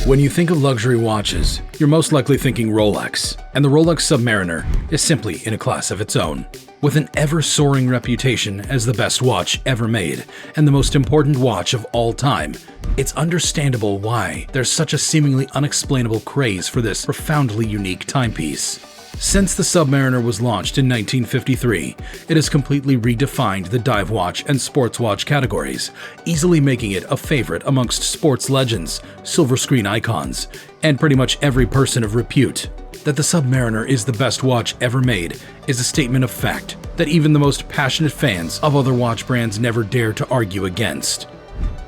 When you think of luxury watches, you're most likely thinking Rolex, and the Rolex Submariner is simply in a class of its own. With an ever-soaring reputation as the best watch ever made and the most important watch of all time, it's understandable why there's such a seemingly unexplainable craze for this profoundly unique timepiece. Since the Submariner was launched in 1953, it has completely redefined the dive watch and sports watch categories, easily making it a favorite amongst sports legends, silver screen icons, and pretty much every person of repute. That the Submariner is the best watch ever made is a statement of fact that even the most passionate fans of other watch brands never dare to argue against.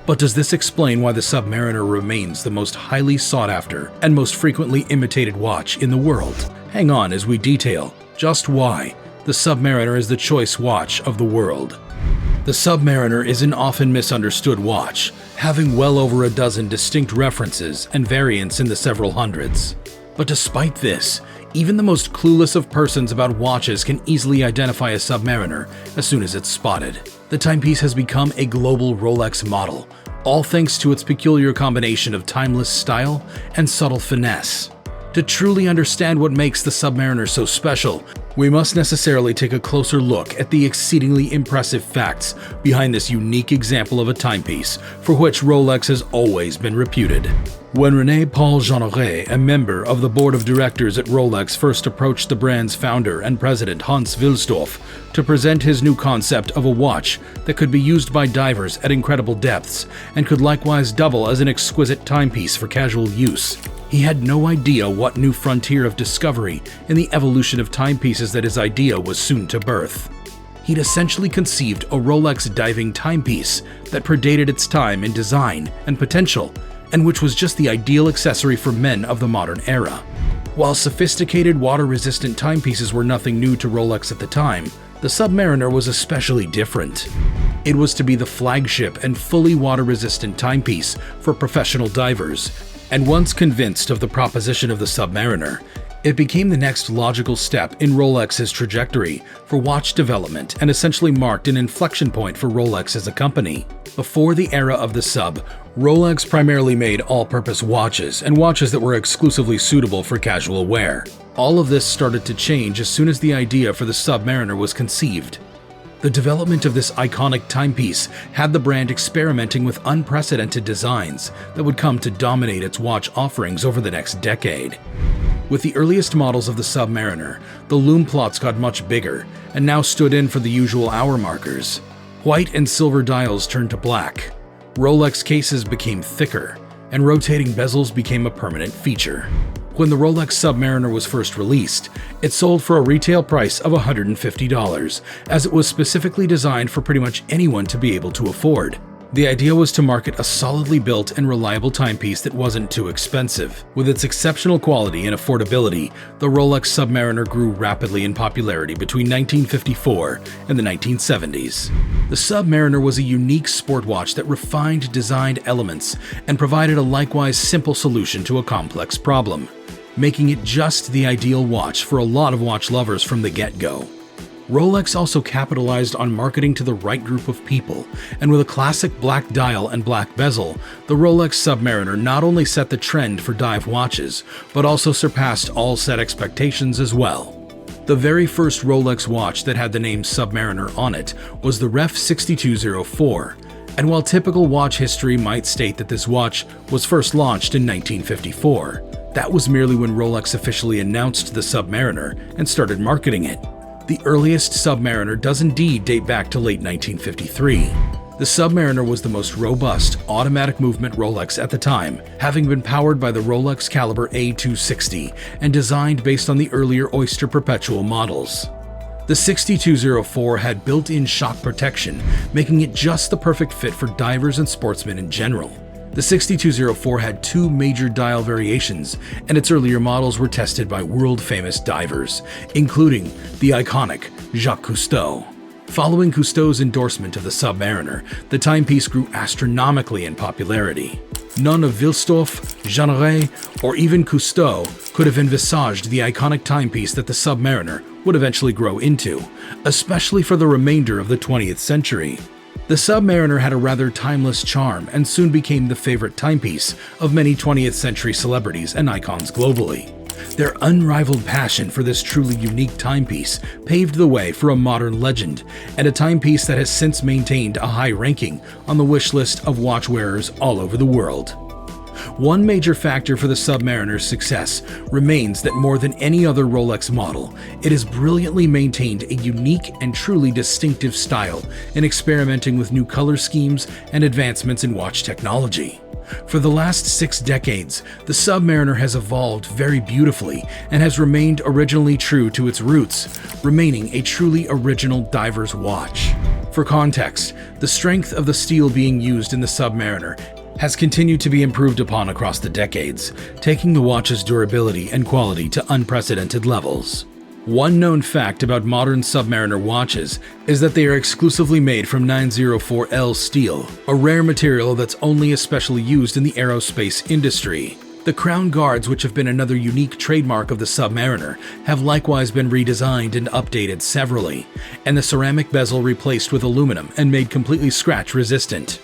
But does this explain why the Submariner remains the most highly sought after and most frequently imitated watch in the world? Hang on as we detail just why the Submariner is the choice watch of the world. The Submariner is an often misunderstood watch, having well over a dozen distinct references and variants in the several hundreds. But despite this, even the most clueless of persons about watches can easily identify a Submariner as soon as it's spotted. The timepiece has become a global Rolex model, all thanks to its peculiar combination of timeless style and subtle finesse. To truly understand what makes the Submariner so special, we must necessarily take a closer look at the exceedingly impressive facts behind this unique example of a timepiece for which Rolex has always been reputed. When René-Paul Jeanneret, a member of the board of directors at Rolex, first approached the brand's founder and president Hans Wilsdorf to present his new concept of a watch that could be used by divers at incredible depths and could likewise double as an exquisite timepiece for casual use, he had no idea what new frontier of discovery in the evolution of timepieces that his idea was soon to birth. He'd essentially conceived a Rolex diving timepiece that predated its time in design and potential, and which was just the ideal accessory for men of the modern era. While sophisticated water-resistant timepieces were nothing new to Rolex at the time, the Submariner was especially different. It was to be the flagship and fully water-resistant timepiece for professional divers, and once convinced of the proposition of the Submariner, it became the next logical step in Rolex's trajectory for watch development and essentially marked an inflection point for Rolex as a company. Before the era of the Sub, Rolex primarily made all-purpose watches and watches that were exclusively suitable for casual wear. All of this started to change as soon as the idea for the Submariner was conceived. The development of this iconic timepiece had the brand experimenting with unprecedented designs that would come to dominate its watch offerings over the next decade. With the earliest models of the Submariner, the lume plots got much bigger and now stood in for the usual hour markers. White and silver dials turned to black, Rolex cases became thicker, and rotating bezels became a permanent feature. When the Rolex Submariner was first released, it sold for a retail price of $150, as it was specifically designed for pretty much anyone to be able to afford. The idea was to market a solidly built and reliable timepiece that wasn't too expensive. With its exceptional quality and affordability, the Rolex Submariner grew rapidly in popularity between 1954 and the 1970s. The Submariner was a unique sport watch that refined designed elements and provided a likewise simple solution to a complex problem, making it just the ideal watch for a lot of watch lovers from the get-go. Rolex also capitalized on marketing to the right group of people, and with a classic black dial and black bezel, the Rolex Submariner not only set the trend for dive watches, but also surpassed all set expectations as well. The very first Rolex watch that had the name Submariner on it was the Ref 6204, and while typical watch history might state that this watch was first launched in 1954, that was merely when Rolex officially announced the Submariner and started marketing it. The earliest Submariner does indeed date back to late 1953. The Submariner was the most robust automatic movement Rolex at the time, having been powered by the Rolex caliber A260 and designed based on the earlier Oyster Perpetual models. The 6204 had built-in shock protection, making it just the perfect fit for divers and sportsmen in general. The 6204 had two major dial variations, and its earlier models were tested by world-famous divers, including the iconic Jacques Cousteau. Following Cousteau's endorsement of the Submariner, the timepiece grew astronomically in popularity. None of Wilsdorf, Jeanneret, or even Cousteau could have envisaged the iconic timepiece that the Submariner would eventually grow into, especially for the remainder of the 20th century. The Submariner had a rather timeless charm and soon became the favorite timepiece of many 20th century celebrities and icons globally. Their unrivaled passion for this truly unique timepiece paved the way for a modern legend and a timepiece that has since maintained a high ranking on the wish list of watch wearers all over the world. One major factor for the Submariner's success remains that more than any other Rolex model, it has brilliantly maintained a unique and truly distinctive style in experimenting with new color schemes and advancements in watch technology. For the last 6 decades, the Submariner has evolved very beautifully and has remained originally true to its roots, remaining a truly original diver's watch. For context, the strength of the steel being used in the Submariner has continued to be improved upon across the decades, taking the watch's durability and quality to unprecedented levels. One known fact about modern Submariner watches is that they are exclusively made from 904L steel, a rare material that's only especially used in the aerospace industry. The crown guards, which have been another unique trademark of the Submariner, have likewise been redesigned and updated severally, and the ceramic bezel replaced with aluminum and made completely scratch-resistant.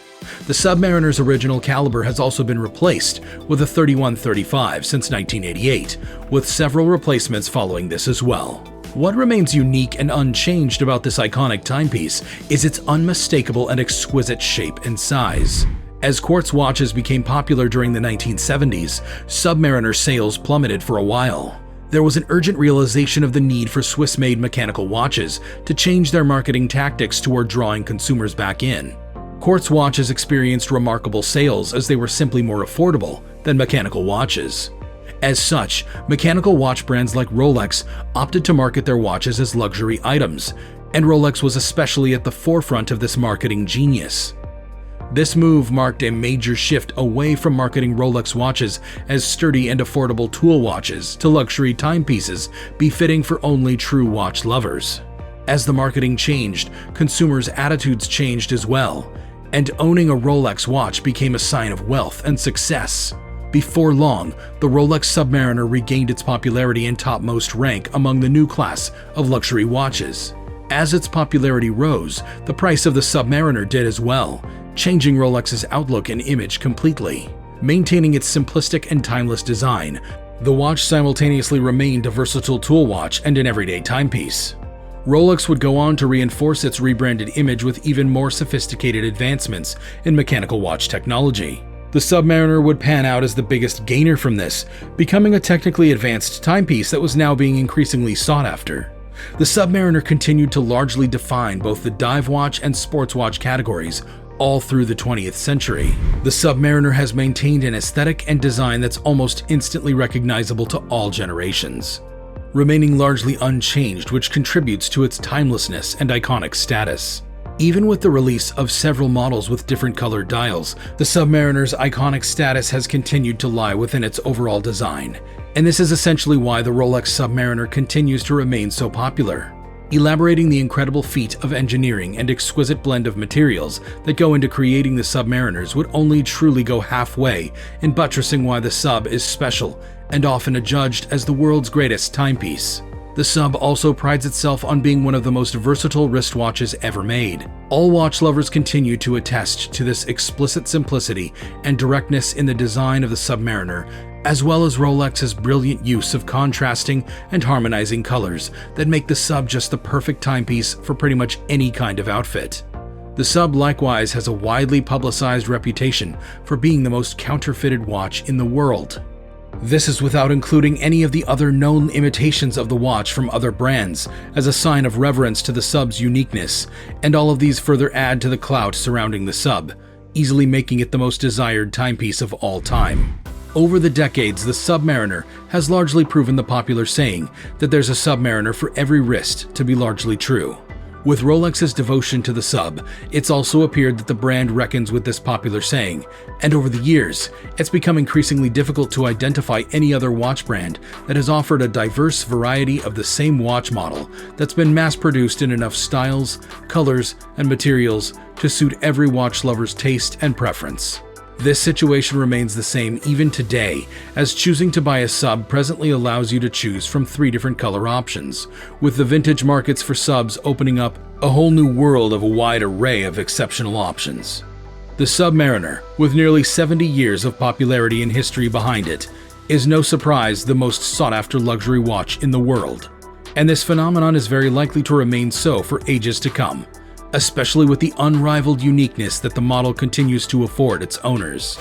The Submariner's original caliber has also been replaced with a 3135 since 1988, with several replacements following this as well. What remains unique and unchanged about this iconic timepiece is its unmistakable and exquisite shape and size. As quartz watches became popular during the 1970s, Submariner sales plummeted for a while. There was an urgent realization of the need for Swiss-made mechanical watches to change their marketing tactics toward drawing consumers back in. Quartz watches experienced remarkable sales as they were simply more affordable than mechanical watches. As such, mechanical watch brands like Rolex opted to market their watches as luxury items, and Rolex was especially at the forefront of this marketing genius. This move marked a major shift away from marketing Rolex watches as sturdy and affordable tool watches to luxury timepieces befitting for only true watch lovers. As the marketing changed, consumers' attitudes changed as well, and owning a Rolex watch became a sign of wealth and success. Before long, the Rolex Submariner regained its popularity and topmost rank among the new class of luxury watches. As its popularity rose, the price of the Submariner did as well, changing Rolex's outlook and image completely. Maintaining its simplistic and timeless design, the watch simultaneously remained a versatile tool watch and an everyday timepiece. Rolex would go on to reinforce its rebranded image with even more sophisticated advancements in mechanical watch technology. The Submariner would pan out as the biggest gainer from this, becoming a technically advanced timepiece that was now being increasingly sought after. The Submariner continued to largely define both the dive watch and sports watch categories all through the 20th century. The Submariner has maintained an aesthetic and design that's almost instantly recognizable to all generations, remaining largely unchanged, which contributes to its timelessness and iconic status. Even with the release of several models with different colored dials, the Submariner's iconic status has continued to lie within its overall design, and this is essentially why the Rolex Submariner continues to remain so popular. Elaborating the incredible feat of engineering and exquisite blend of materials that go into creating the Submariners would only truly go halfway in buttressing why the Sub is special and often adjudged as the world's greatest timepiece. The Sub also prides itself on being one of the most versatile wristwatches ever made. All watch lovers continue to attest to this explicit simplicity and directness in the design of the Submariner, as well as Rolex's brilliant use of contrasting and harmonizing colors that make the Sub just the perfect timepiece for pretty much any kind of outfit. The Sub likewise has a widely publicized reputation for being the most counterfeited watch in the world. This is without including any of the other known imitations of the watch from other brands, as a sign of reverence to the Sub's uniqueness, and all of these further add to the clout surrounding the Sub, easily making it the most desired timepiece of all time. Over the decades, the Submariner has largely proven the popular saying that there's a Submariner for every wrist to be largely true. With Rolex's devotion to the Sub, it's also appeared that the brand reckons with this popular saying, and over the years, it's become increasingly difficult to identify any other watch brand that has offered a diverse variety of the same watch model that's been mass-produced in enough styles, colors, and materials to suit every watch lover's taste and preference. This situation remains the same even today, as choosing to buy a sub presently allows you to choose from 3 different color options, with the vintage markets for subs opening up a whole new world of a wide array of exceptional options. The Submariner, with nearly 70 years of popularity and history behind it, is no surprise the most sought-after luxury watch in the world. And this phenomenon is very likely to remain so for ages to come, especially with the unrivaled uniqueness that the model continues to afford its owners.